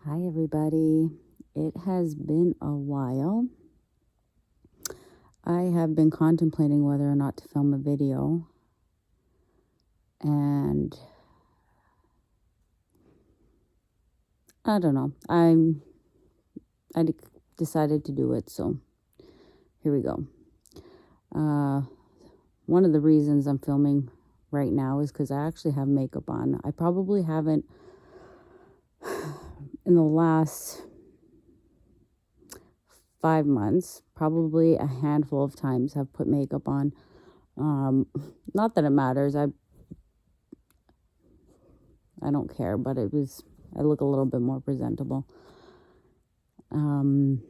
Hi, everybody. It has been a while. I have been contemplating whether or not to film a video, and I don't know. I decided to do it, so here we go. One of the reasons I'm filming right now is because I actually have makeup on. I probably haven't in the last 5 months, probably a handful of times have put makeup on. Not that it matters. I don't care, but I look a little bit more presentable. I'm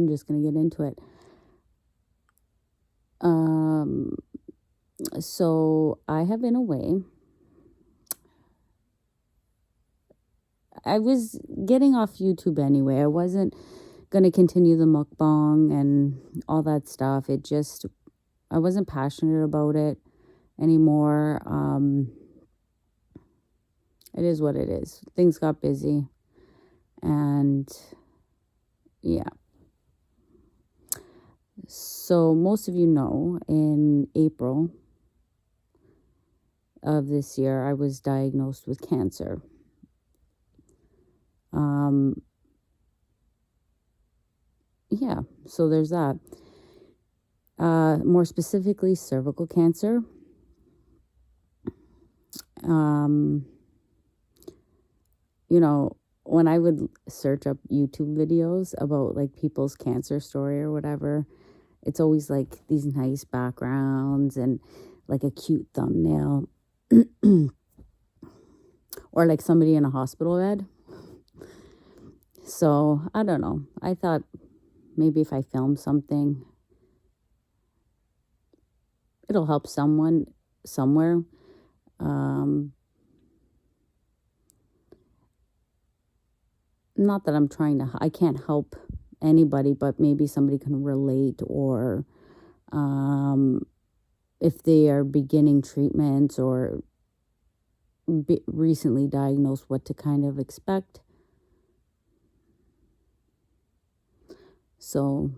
just going to get into it. So I have been away. I was getting off YouTube anyway. I wasn't going to continue the mukbang and all that stuff. I wasn't passionate about it anymore. It is what it is. Things got busy. And yeah. So most of you know, in April of this year, I was diagnosed with cancer. Yeah, so there's that. More specifically, cervical cancer. When I would search up YouTube videos about like people's cancer story or whatever, it's always like these nice backgrounds and like a cute thumbnail or like somebody in a hospital bed. So I don't know. I thought maybe if I film something, it'll help someone somewhere. Not that I can't help anybody, but maybe somebody can relate, or if they are beginning treatments or recently diagnosed, what to kind of expect. So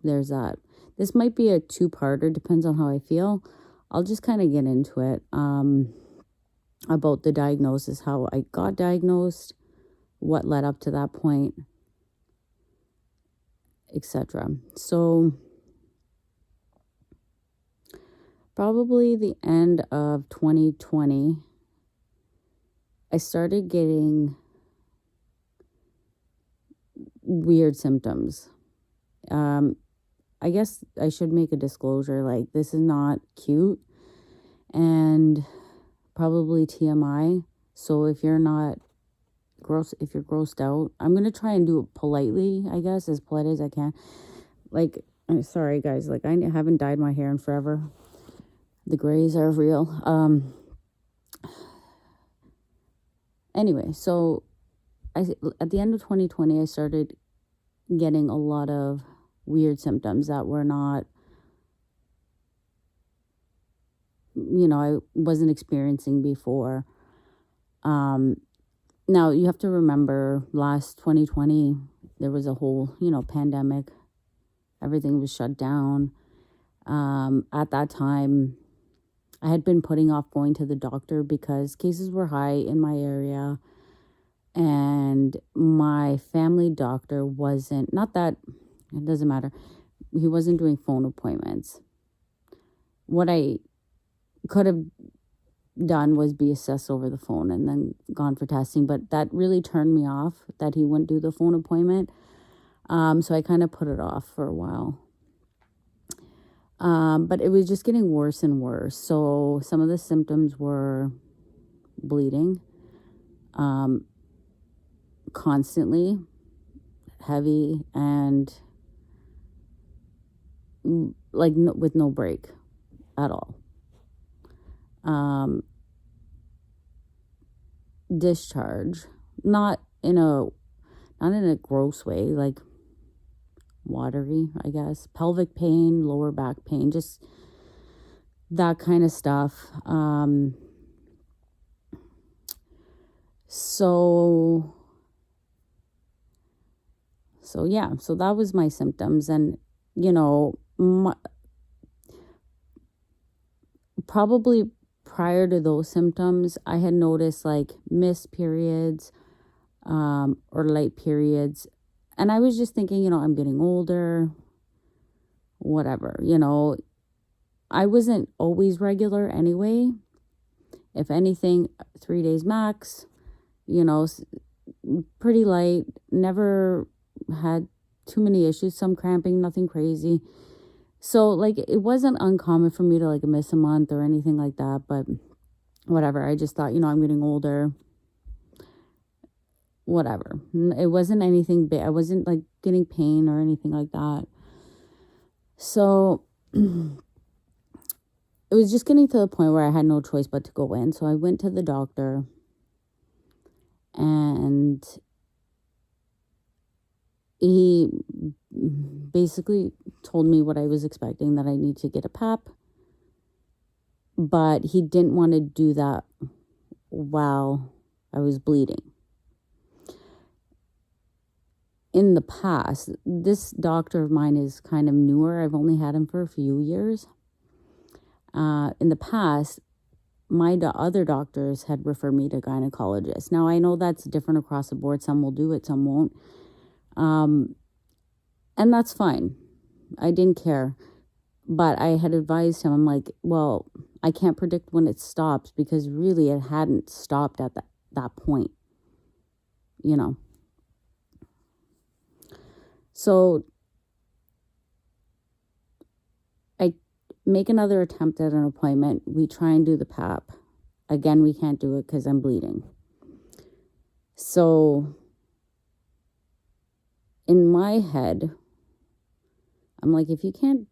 there's that. This might be a two-parter, depends on how I feel. I'll just kind of get into it about the diagnosis, how I got diagnosed, what led up to that point, etc. So probably the end of 2020, I started getting weird symptoms. I guess I should make a disclosure, like this is not cute and probably TMI. So if you're not if you're grossed out, I'm going to try and do it politely, I guess, as polite as I can. Like, I'm sorry guys, like I haven't dyed my hair in forever. The grays are real. Anyway, so at the end of 2020, I started getting a lot of weird symptoms that were not, I wasn't experiencing before. Now you have to remember, last 2020, there was a whole, pandemic. Everything was shut down. At that time, I had been putting off going to the doctor because cases were high in my area. And my family doctor it doesn't matter. He wasn't doing phone appointments. What I could have done was be assessed over the phone and then gone for testing. But that really turned me off, that he wouldn't do the phone appointment. So I kind of put it off for a while. But it was just getting worse and worse. So some of the symptoms were bleeding, constantly, heavy, and with no break at all. Discharge, not in a gross way, like watery, I guess. Pelvic pain, lower back pain, just that kind of stuff. So yeah, so that was my symptoms. And, probably prior to those symptoms, I had noticed like missed periods, or late periods. And I was just thinking, I'm getting older, whatever, I wasn't always regular anyway. If anything, 3 days max, pretty light, never had too many issues, some cramping, nothing crazy. So like it wasn't uncommon for me to like miss a month or anything like that, but whatever. I just thought, I'm getting older, whatever. It wasn't anything big. I wasn't like getting pain or anything like that. So it was just getting to the point where I had no choice but to go in. So I went to the doctor, and he basically told me what I was expecting, that I need to get a PAP, but he didn't want to do that while I was bleeding. In the past, this doctor of mine is kind of newer. I've only had him for a few years. In the past, my other doctors had referred me to a gynecologist. Now, I know that's different across the board. Some will do it, some won't. And that's fine. I didn't care. But I had advised him, I'm like, well, I can't predict when it stops, because really it hadn't stopped at that point, So I make another attempt at an appointment. We try and do the PAP. Again, we can't do it because I'm bleeding. So in my head, I'm like, if you can't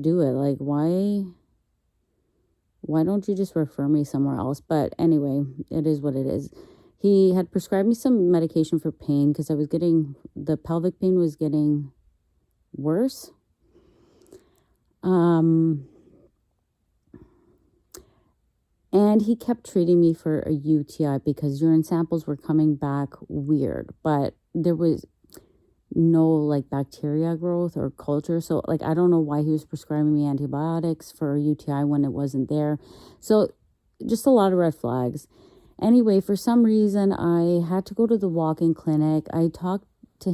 do it, like, why don't you just refer me somewhere else? But anyway, it is what it is. He had prescribed me some medication for pain, because the pelvic pain was getting worse. And he kept treating me for a UTI because urine samples were coming back weird, but there was no like bacteria growth or culture. So like, I don't know why he was prescribing me antibiotics for a UTI when it wasn't there. So just a lot of red flags. Anyway, for some reason, I had to go to the walk-in clinic. I talked to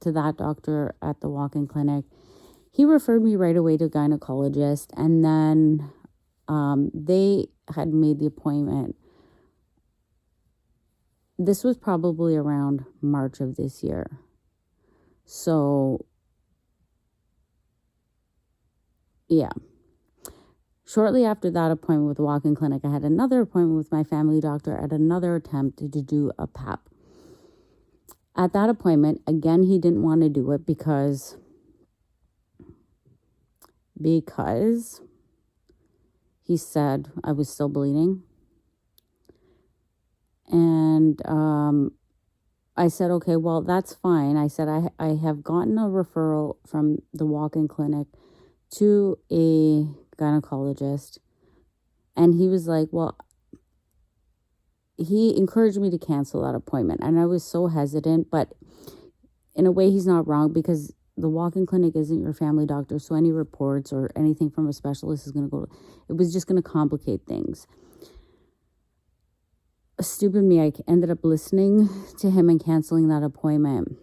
that doctor at the walk-in clinic. He referred me right away to a gynecologist, and then they had made the appointment. This was probably around March of this year. So, yeah. Shortly after that appointment with the walk-in clinic, I had another appointment with my family doctor at another attempt to do a PAP. At that appointment, again, he didn't want to do it because he said I was still bleeding. And I said, okay, well, that's fine. I said, I have gotten a referral from the walk-in clinic to a gynecologist. And he was like, well, he encouraged me to cancel that appointment. And I was so hesitant, but in a way, he's not wrong, because the walk-in clinic isn't your family doctor. So any reports or anything from a specialist is going to it was just going to complicate things. Stupid me, I ended up listening to him and canceling that appointment.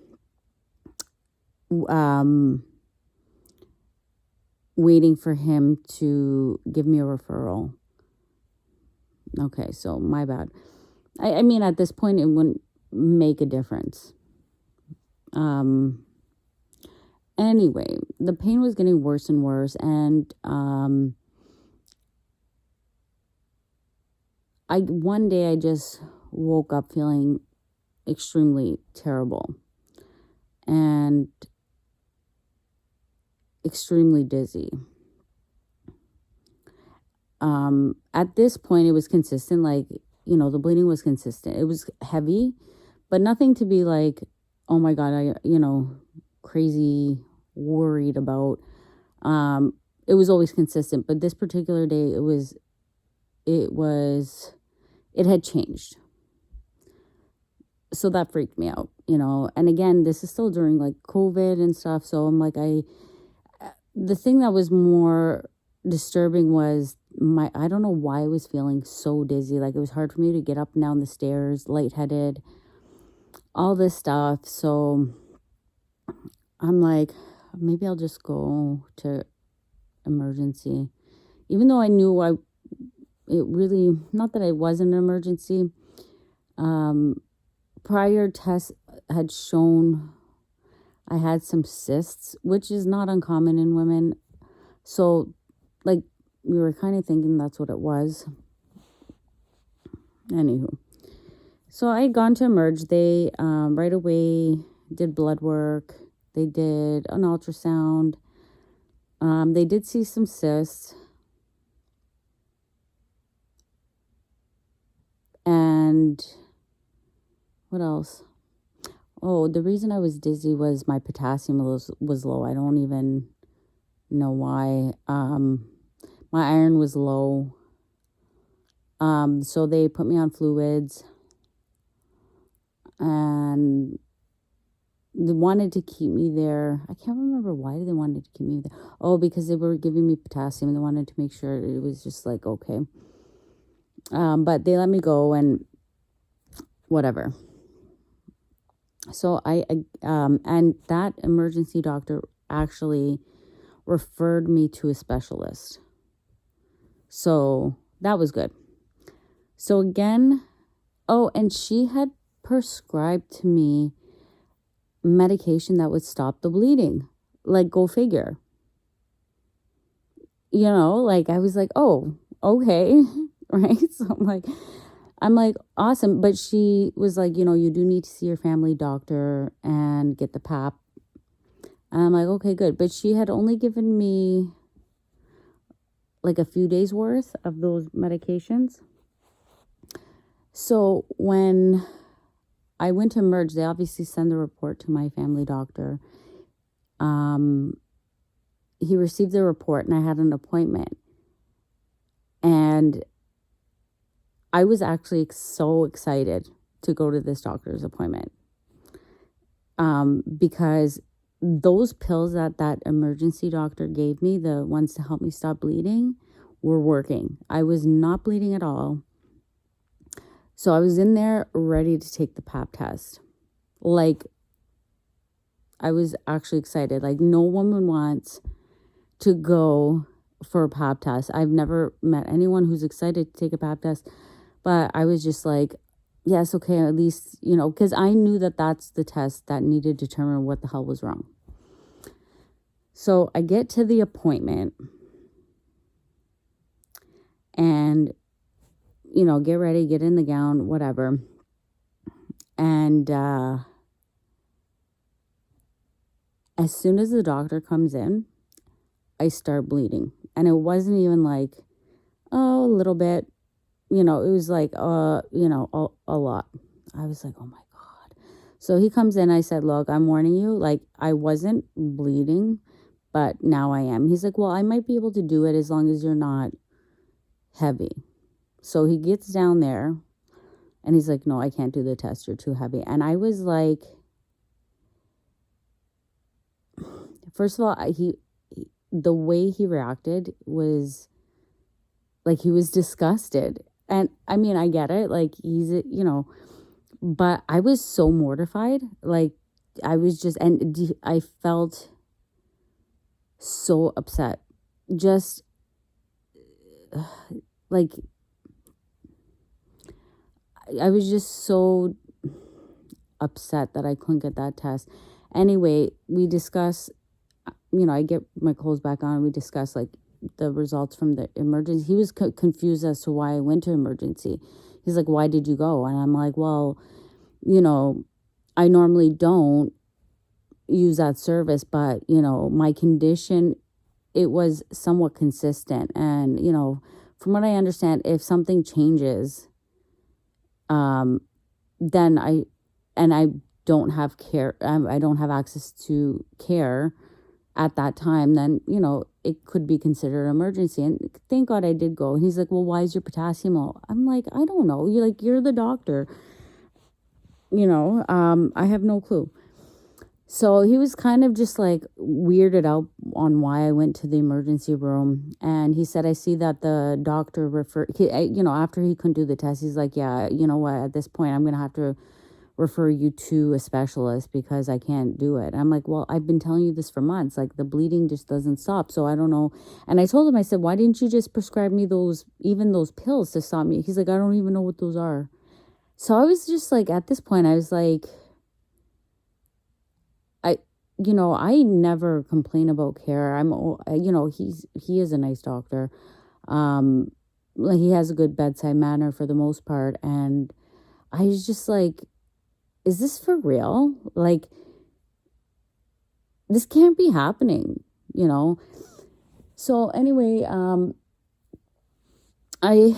Waiting for him to give me a referral. Okay, so my bad. I mean, at this point, it wouldn't make a difference. Anyway, the pain was getting worse and worse, and one day I just woke up feeling extremely terrible and extremely dizzy. At this point, it was consistent, like, the bleeding was consistent. It was heavy, but nothing to be like, oh my God, crazy worried about. It was always consistent, but this particular day, it had changed. So that freaked me out, and again, this is still during like COVID and stuff. So I'm like, the thing that was more disturbing was I don't know why I was feeling so dizzy. Like it was hard for me to get up and down the stairs, lightheaded, all this stuff. So I'm like, maybe I'll just go to emergency, even though I knew it really, not that it wasn't an emergency. Prior tests had shown I had some cysts, which is not uncommon in women. So, like, we were kind of thinking that's what it was. Anywho, so I had gone to Emerge. They right away did blood work. They did an ultrasound. They did see some cysts. And what else? Oh, the reason I was dizzy was my potassium was low. I don't even know why. My iron was low. So they put me on fluids, and they wanted to keep me there. I can't remember why they wanted to keep me there. Oh, because they were giving me potassium. They wanted to make sure it was just like, okay. But they let me go and whatever. So and that emergency doctor actually referred me to a specialist. So that was good. So again, and she had prescribed to me medication that would stop the bleeding. Like, go figure. Like I was like, oh, okay. Right. So I'm like, awesome. But she was like, you do need to see your family doctor and get the PAP. And I'm like, okay, good. But she had only given me like a few days worth of those medications. So when I went to Emerge, they obviously send the report to my family doctor. He received the report and I had an appointment. And I was actually so excited to go to this doctor's appointment. Because those pills that emergency doctor gave me, the ones to help me stop bleeding, were working. I was not bleeding at all. So I was in there ready to take the PAP test. Like, I was actually excited. Like, no woman wants to go for a PAP test. I've never met anyone who's excited to take a PAP test. But I was just like, yes, okay, at least, because I knew that that's the test that needed to determine what the hell was wrong. So I get to the appointment and, get ready, get in the gown, whatever. And as soon as the doctor comes in, I start bleeding. And it wasn't even like, a little bit. It was like, a lot. I was like, oh my God. So he comes in. I said, look, I'm warning you. Like, I wasn't bleeding, but now I am. He's like, well, I might be able to do it as long as you're not heavy. So he gets down there and he's like, no, I can't do the test. You're too heavy. And I was like, first of all, the way he reacted was like, he was disgusted. And I mean, I get it. Like, he's, but I was so mortified. Like, I was just, and I felt so upset. Just like, I was just so upset that I couldn't get that test. Anyway, we discuss, I get my clothes back on. We discuss like the results from the emergency. He was confused as to why I went to emergency. He's like, why did you go? And I'm like, well, I normally don't use that service, but, my condition, it was somewhat consistent. And, from what I understand, if something changes, then I don't have care, I don't have access to care at that time, then, it could be considered an emergency. And thank God I did go. And he's like, well, why is your potassium low? I'm like, I don't know. You're the doctor. I have no clue. So he was kind of just like weirded out on why I went to the emergency room. And he said, I see that the doctor after he couldn't do the test, he's like, yeah, you know what, at this point, I'm going to have to refer you to a specialist because I can't do it. I'm like, well, I've been telling you this for months. Like, the bleeding just doesn't stop. So I don't know. And I told him, I said, why didn't you just prescribe me those pills to stop me? He's like, I don't even know what those are. So I was just like, at this point, I was like, I never complain about care. He is a nice doctor. Like, he has a good bedside manner for the most part. And I was just like, is this for real? Like, this can't be happening, So anyway, I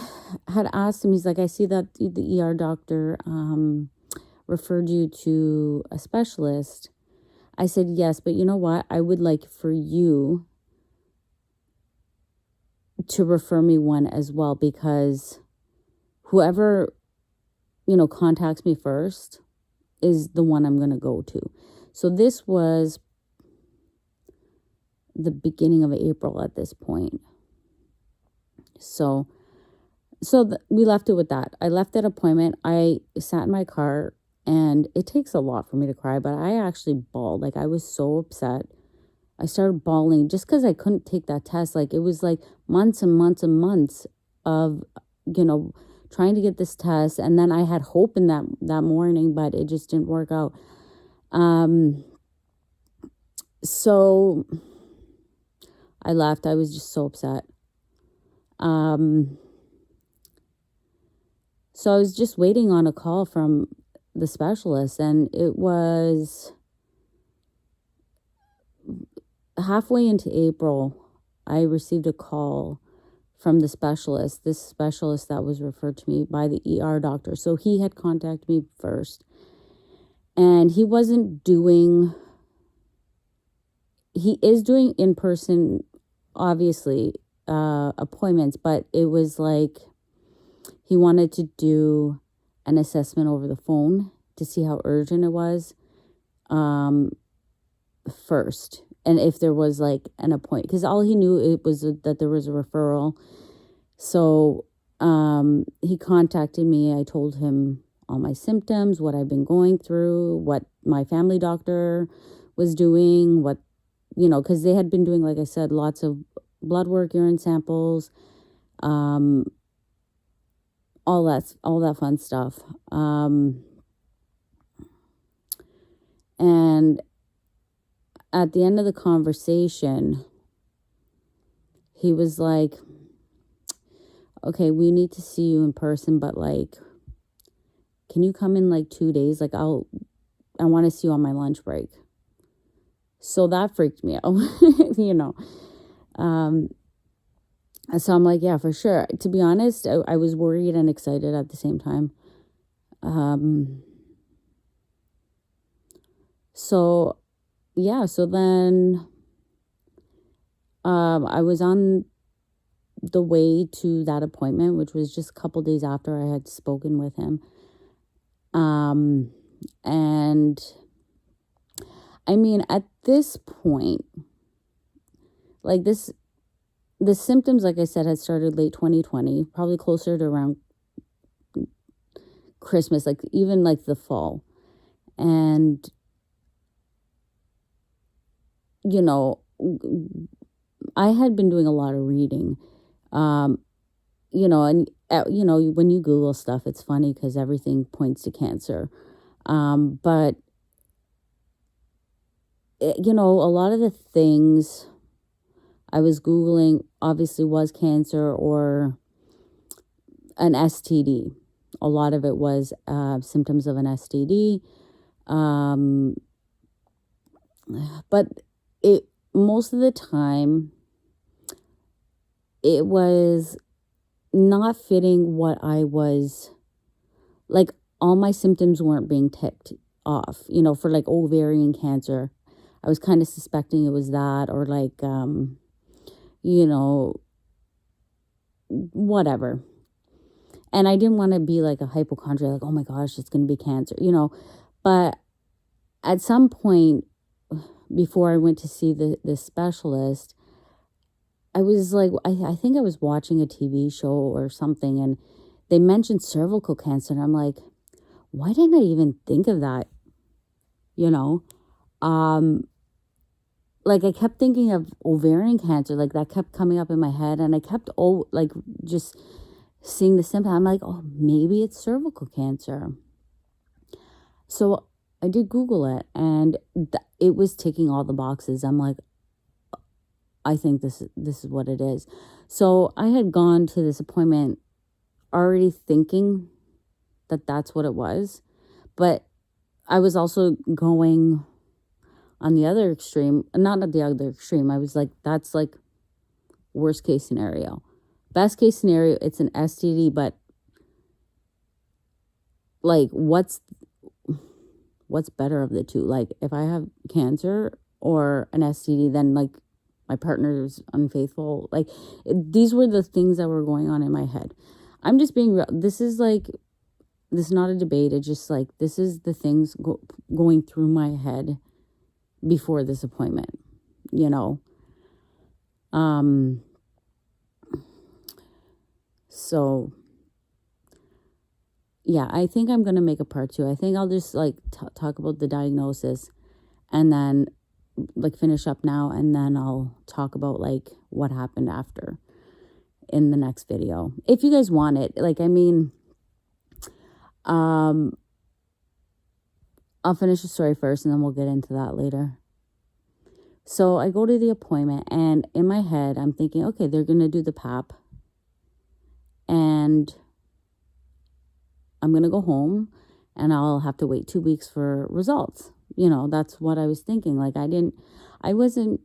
had asked him, he's like, I see that the ER doctor referred you to a specialist. I said, yes, but you know what? I would like for you to refer me one as well, because whoever, contacts me first is the one I'm going to go to. So this was the beginning of April at this point. So we left it with that. I left that appointment. I sat in my car, and it takes a lot for me to cry, but I actually bawled. Like, I was so upset. I started bawling just because I couldn't take that test. Like, it was like months and months and months of, trying to get this test. And then I had hope in that morning, but it just didn't work out. So I left. I was just so upset. So I was just waiting on a call from the specialist, and it was halfway into April. I received a call from this specialist that was referred to me by the ER doctor. So he had contacted me first, and he is doing in-person, obviously, appointments, but it was like he wanted to do an assessment over the phone to see how urgent it was first, and if there was like an appointment, because all he knew it was that there was a referral. So he contacted me. I told him all my symptoms, what I've been going through, what my family doctor was doing, what, because they had been doing, like I said, lots of blood work, urine samples, all that fun stuff. And at the end of the conversation, he was like, okay, we need to see you in person, but like, can you come in like 2 days? Like, I want to see you on my lunch break. So that freaked me out, So I'm like, yeah, for sure. To be honest, I was worried and excited at the same time. So then I was on the way to that appointment, which was just a couple days after I had spoken with him. And I mean, at this point, like the symptoms, like I said, had started late 2020, probably closer to around Christmas, like even like the fall. And, I had been doing a lot of reading, and, when you Google stuff, it's funny because everything points to cancer. But, a lot of the things I was Googling obviously was cancer or an STD. A lot of it was symptoms of an STD. But most of the time, it was not fitting what I was, like, all my symptoms weren't being ticked off, for like ovarian cancer. I was kind of suspecting it was that, or like, whatever. And I didn't want to be like a hypochondriac, like, oh my gosh, it's going to be cancer, But at some point, before I went to see the specialist, I was like, I think I was watching a TV show or something, and they mentioned cervical cancer, and I'm like, why didn't I even think of that? Like I kept thinking of ovarian cancer, like that kept coming up in my head, and I kept just seeing the symptom. I'm like, oh, maybe it's cervical cancer. So I did Google it, and it was ticking all the boxes. I'm like, I think this is what it is. So I had gone to this appointment already thinking that that's what it was, but I was also going on the other extreme, not at the other extreme. I was like, that's like worst case scenario. Best case scenario, it's an STD, but like what's better of the two? Like if I have cancer or an STD, then like my partner is unfaithful. Like these were the things that were going on in my head. I'm just being real. This is not a debate. It's just like, this is the things going through my head before this appointment, So yeah, I think I'm going to make a part 2. I think I'll just like talk about the diagnosis and then like finish up now. And then I'll talk about like what happened after in the next video. If you guys want it, like, I mean, I'll finish the story first and then we'll get into that later. So I go to the appointment and in my head, I'm thinking, okay, they're going to do the PAP and I'm going to go home and I'll have to wait 2 weeks for results. That's what I was thinking. Like I wasn't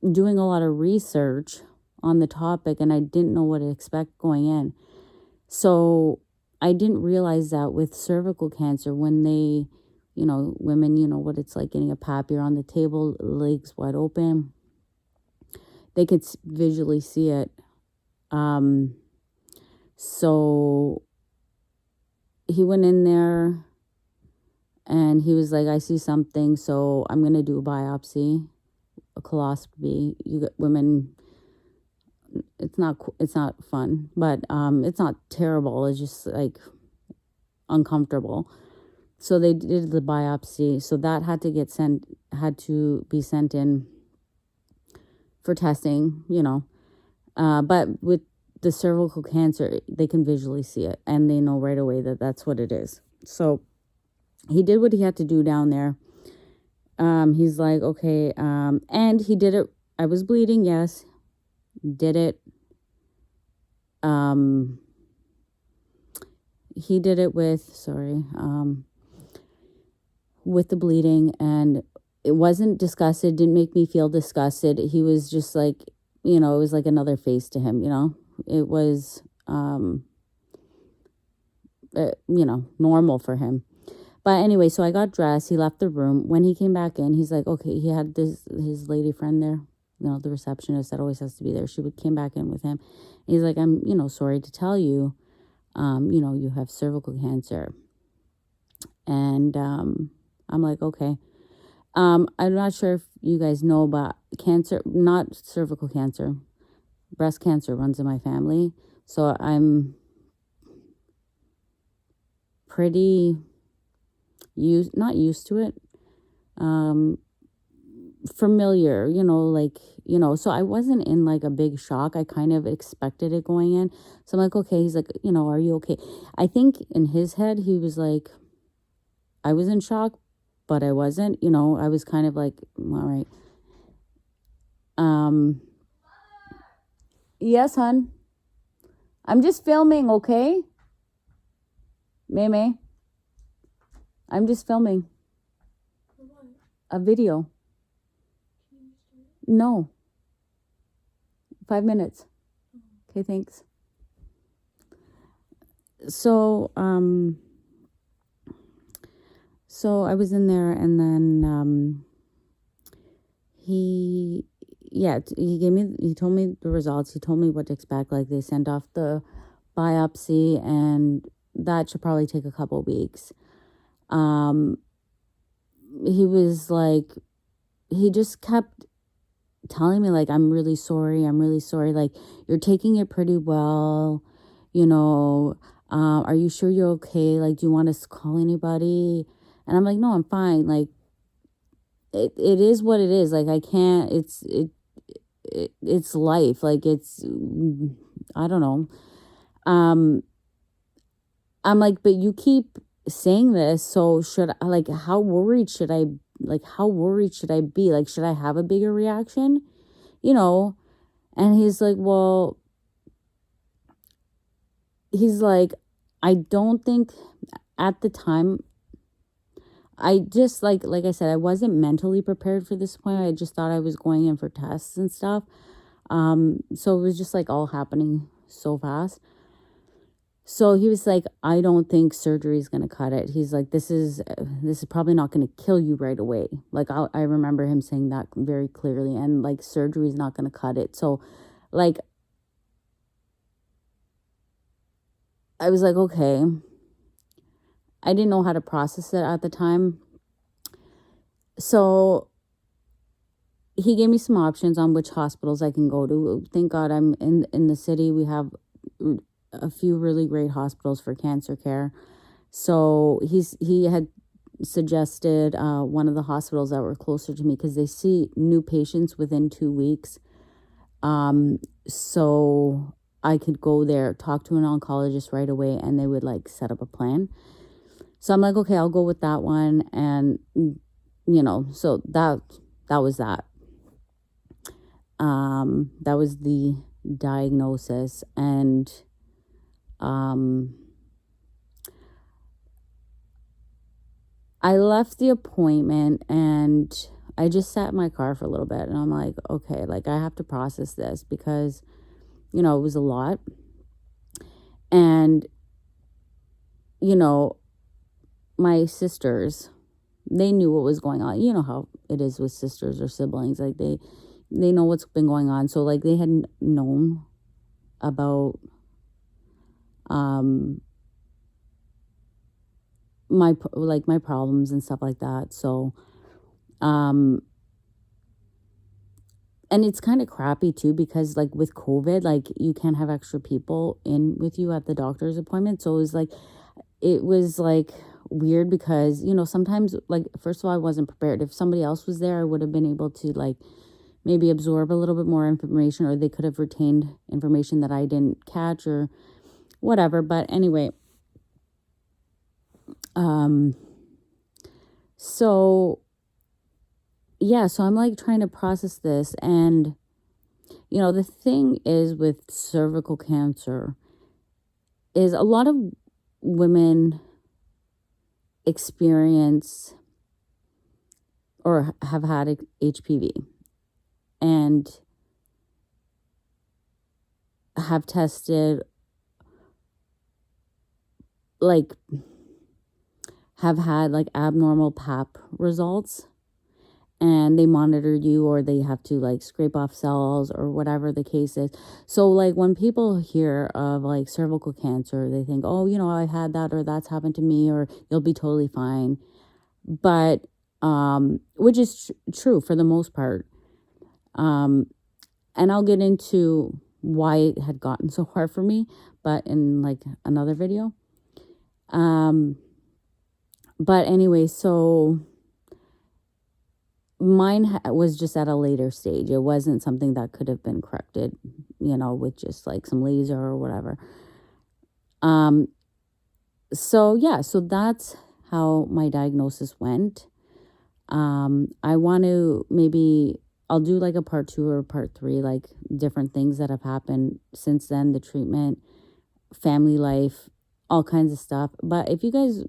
doing a lot of research on the topic and I didn't know what to expect going in. So I didn't realize that with cervical cancer, when they, women, what it's like getting a PAP, you're on the table, legs wide open. They could visually see it. So he went in there and he was like, I see something, so I'm going to do a biopsy, a coloscopy. You get women, it's not fun, but it's not terrible. It's just like uncomfortable. So they did the biopsy. So that had to be sent in for testing, but with the cervical cancer, they can visually see it and they know right away that that's what it is. So he did what he had to do down there. He's like, okay. And he did it. I was bleeding. Yes. Did it. He did it with the bleeding, and it wasn't disgusted, didn't make me feel disgusted. He was just like, it was like another face to him, It was, normal for him. But anyway, so I got dressed. He left the room. When he came back in, he's like, okay, he had his lady friend there, the receptionist that always has to be there. She came back in with him. He's like, I'm, sorry to tell you, you have cervical cancer. And I'm like, okay. I'm not sure if you guys know, but cancer, not cervical cancer, breast cancer runs in my family. So I'm pretty not used to it, familiar, so I wasn't in like a big shock. I kind of expected it going in. So I'm like, okay. He's like, are you okay? I think in his head, he was like, I was in shock, but I wasn't, I was kind of like, all right. Yes, hon. I'm just filming, okay? May. I'm just filming. A video. No. 5 minutes. Okay, thanks. So I was in there, and then he told me the results. He told me what to expect. Like, they sent off the biopsy, and that should probably take a couple weeks. He was like, he just kept telling me, like, I'm really sorry. Like, you're taking it pretty well, are you sure you're okay? Like, do you want us to call anybody? And I'm like, no, I'm fine. Like, it is what it is. Like, I can't, it's life. Like, I don't know. I'm like, but you keep saying this, so should I, like, how worried should I be? Like, should I have a bigger reaction? And he's like, well, I don't think at the time, I just, like I said, I wasn't mentally prepared for this point. I just thought I was going in for tests and stuff. So it was just like all happening so fast. So he was like, I don't think surgery is going to cut it. He's like, this is probably not going to kill you right away. Like, I remember him saying that very clearly, and like, surgery is not going to cut it. So like, I was like, okay. I didn't know how to process it at the time. So he gave me some options on which hospitals I can go to. Thank God I'm in the city. We have a few really great hospitals for cancer care. So he had suggested one of the hospitals that were closer to me, because they see new patients within 2 weeks. So I could go there, talk to an oncologist right away, and they would like set up a plan. So I'm like, okay, I'll go with that one. And, so that was that. That was the diagnosis. And, I left the appointment and I just sat in my car for a little bit, and I'm like, okay, like, I have to process this, because, it was a lot. And, my sisters, they knew what was going on. You know how it is with sisters or siblings. Like, they know what's been going on. So like, they had known about my problems and stuff like that. So and it's kind of crappy too, because like with COVID, like, you can't have extra people in with you at the doctor's appointment. So it was like weird, because sometimes, like, first of all, I wasn't prepared. If somebody else was there, I would have been able to like maybe absorb a little bit more information, or they could have retained information that I didn't catch or whatever. But anyway, so yeah, so I'm like trying to process this. And the thing is with cervical cancer is a lot of women experience or have had HPV and have tested, like, have had like abnormal pap results, and they monitor you, or they have to like scrape off cells or whatever the case is. So like, when people hear of like cervical cancer, they think, oh, I had that, or that's happened to me, or you'll be totally fine. But which is true for the most part. And I'll get into why it had gotten so hard for me, but in like another video. But anyway, so mine was just at a later stage. It wasn't something that could have been corrected, with just like some laser or whatever. So yeah, so that's how my diagnosis went. I want to I'll do like a part 2 or part 3, like different things that have happened since then, the treatment, family life, all kinds of stuff. But if you guys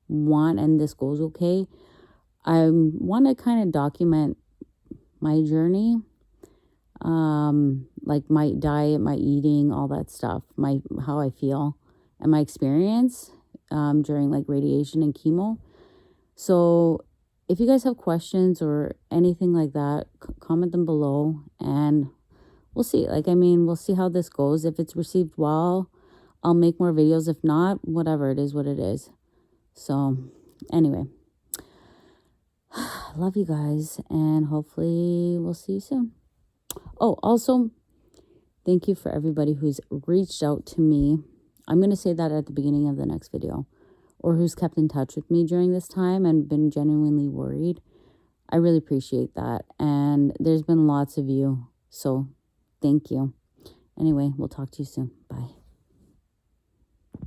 want, and this goes okay, I want to kind of document my journey, like my diet, my eating, all that stuff, how I feel, and my experience during like radiation and chemo. So if you guys have questions or anything like that, comment them below, and we'll see. Like, we'll see how this goes. If it's received well, I'll make more videos. If not, whatever, it is what it is. So anyway, love you guys, and hopefully we'll see you soon. Oh, also, thank you for everybody who's reached out to me. I'm going to say that at the beginning of the next video, or who's kept in touch with me during this time and been genuinely worried. I really appreciate that. And there's been lots of you. So thank you. Anyway, we'll talk to you soon. Bye.